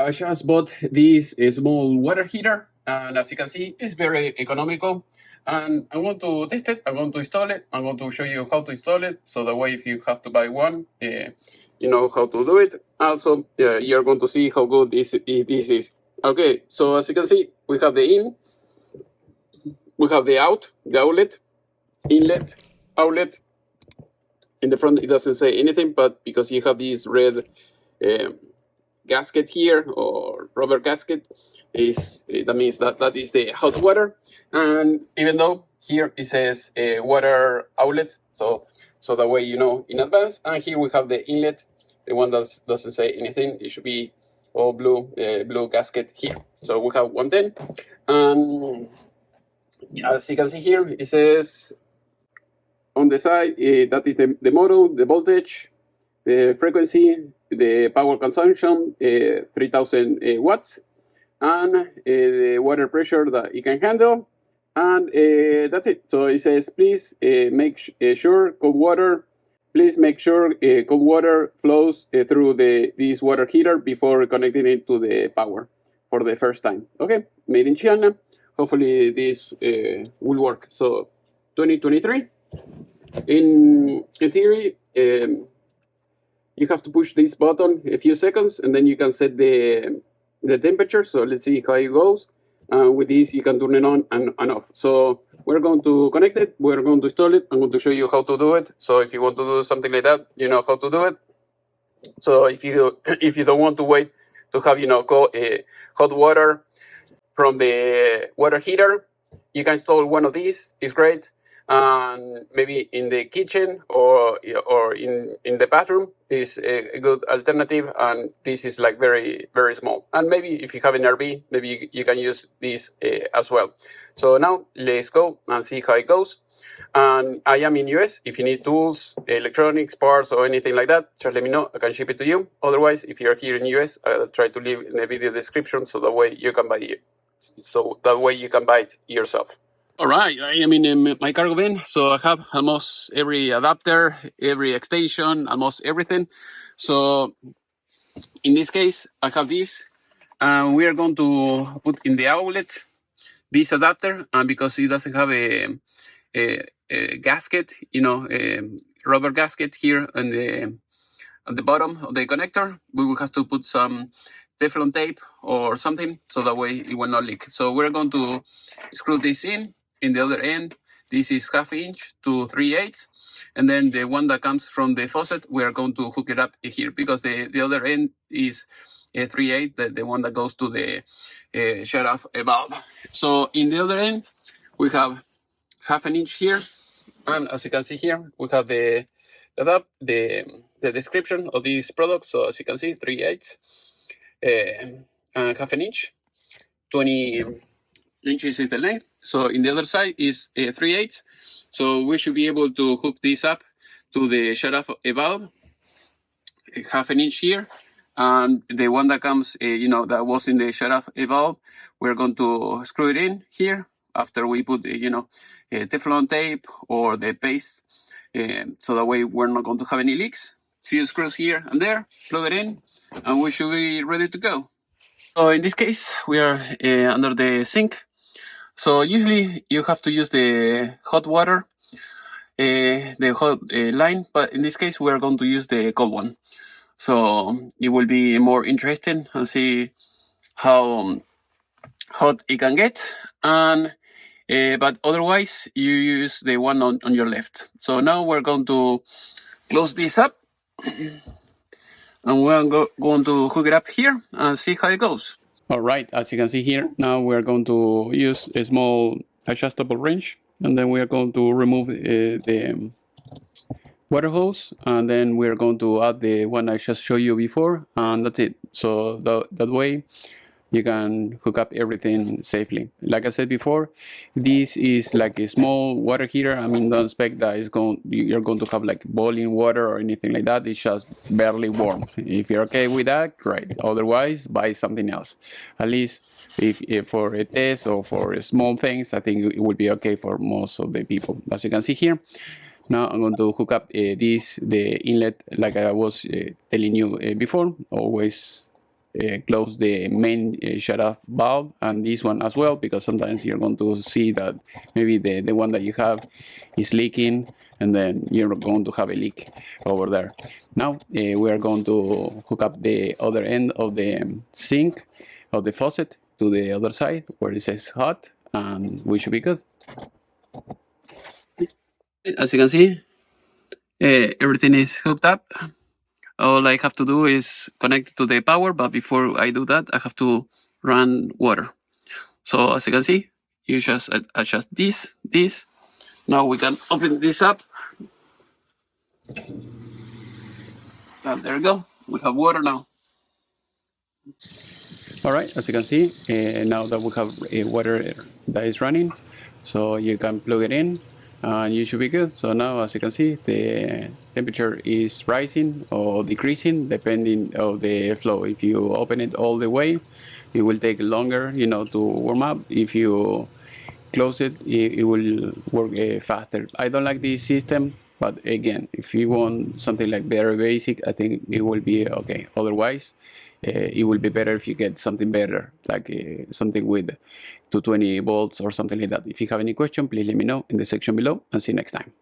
I just bought this small water heater, and as you can see, it's very economical. And I want to test it. I want to install it. I want to show you how to install it. So that way, if you have to buy one, you know how to do it. Also, you're going to see how good this is. Okay, so as you can see, we have the in, we have the out, the outlet, inlet, outlet. In the front, it doesn't say anything, but because you have this red gasket here, or rubber gasket, that means that is the hot water. And even though here it says water outlet, so that way you know in advance. And here we have the inlet, the one that doesn't say anything. It should be all blue, blue gasket here. So we have 110, and as you can see here, it says on the side that is the model, the voltage, the frequency, the power consumption, 3000 watts, and the water pressure that it can handle, and that's it. So it says, please make sure cold water. Please make sure cold water flows through this water heater before connecting it to the power for the first time. Okay, made in China. Hopefully this will work. So 2023. In theory, you have to push this button a few seconds, and then you can set the temperature. So let's see how it goes. With this, you can turn it on and off. So we're going to connect it. We're going to install it. I'm going to show you how to do it. So if you want to do something like that, you know how to do it. So if you don't want to wait to have hot water from the water heater, you can install one of these. It's great. And maybe in the kitchen or in the bathroom is a good alternative. And this is like very, very small. And maybe if you have an RV, maybe you can use this as well. So now let's go and see how it goes. And I am in US. If you need tools, electronics, parts, or anything like that, just let me know. I can ship it to you. Otherwise, if you're here in US, I'll try to leave in the video description so that way you can buy it. So that way you can buy it yourself. All right, I am in my cargo bin, so I have almost every adapter, every extension, almost everything. So in this case, I have this, and we are going to put in the outlet this adapter, and because it doesn't have a gasket, a rubber gasket here at the bottom of the connector, we will have to put some Teflon tape or something so that way it will not leak. So we're going to screw this in the other end. This is 1/2 inch to 3/8, and then the one that comes from the faucet, we are going to hook it up here because the other end is 3/8, the one that goes to the shut off valve. So in the other end, we have 1/2 inch here, and as you can see here, we have the description of this product. So as you can see, 3/8 and 1/2 inch, 20 inches is the length. So in the other side is 3/8. So we should be able to hook this up to the shut off valve, 1/2 inch here, and the one that comes, that was in the shut off valve, we're going to screw it in here after we put, Teflon tape or the paste, so that way we're not going to have any leaks. Few screws here and there, plug it in, and we should be ready to go. So in this case, we are under the sink. So usually you have to use the hot water, the hot line, but in this case we are going to use the cold one. So it will be more interesting and see how hot it can get. And but otherwise you use the one on your left. So now we're going to close this up, and we're going to hook it up here and see how it goes. All right, as you can see here, now we're going to use a small adjustable wrench, and then we are going to remove the water hose, and then we're going to add the one I just showed you before, and that's it. So that way you can hook up everything safely. Like I said before, this is like a small water heater. I mean, don't expect that you're going to have like boiling water or anything like that. It's just barely warm. If you're okay with that, great. Otherwise, buy something else. At least if for a test or for small things, I think it would be okay for most of the people. As you can see here, now I'm going to hook up the inlet, like I was telling you before. Always close the main shut-off valve and this one as well, because sometimes you're going to see that maybe the one that you have is leaking, and then you're going to have a leak over there. Now we are going to hook up the other end of the sink of the faucet to the other side where it says hot, and we should be good. As you can see, everything is hooked up. All I have to do is connect to the power, but before I do that, I have to run water. So as you can see, you just adjust this. Now we can open this up. And there we go. We have water now. All right, as you can see, now that we have water that is running, so you can plug it in and you should be good. So now, as you can see, the temperature is rising or decreasing depending on the flow. If you open it all the way, it will take longer, to warm up. If you close it, it will work faster. I don't like this system, but again, if you want something like very basic, I think it will be okay. Otherwise, it will be better if you get something better, like something with 220 volts or something like that. If you have any question, please let me know in the section below, and see you next time.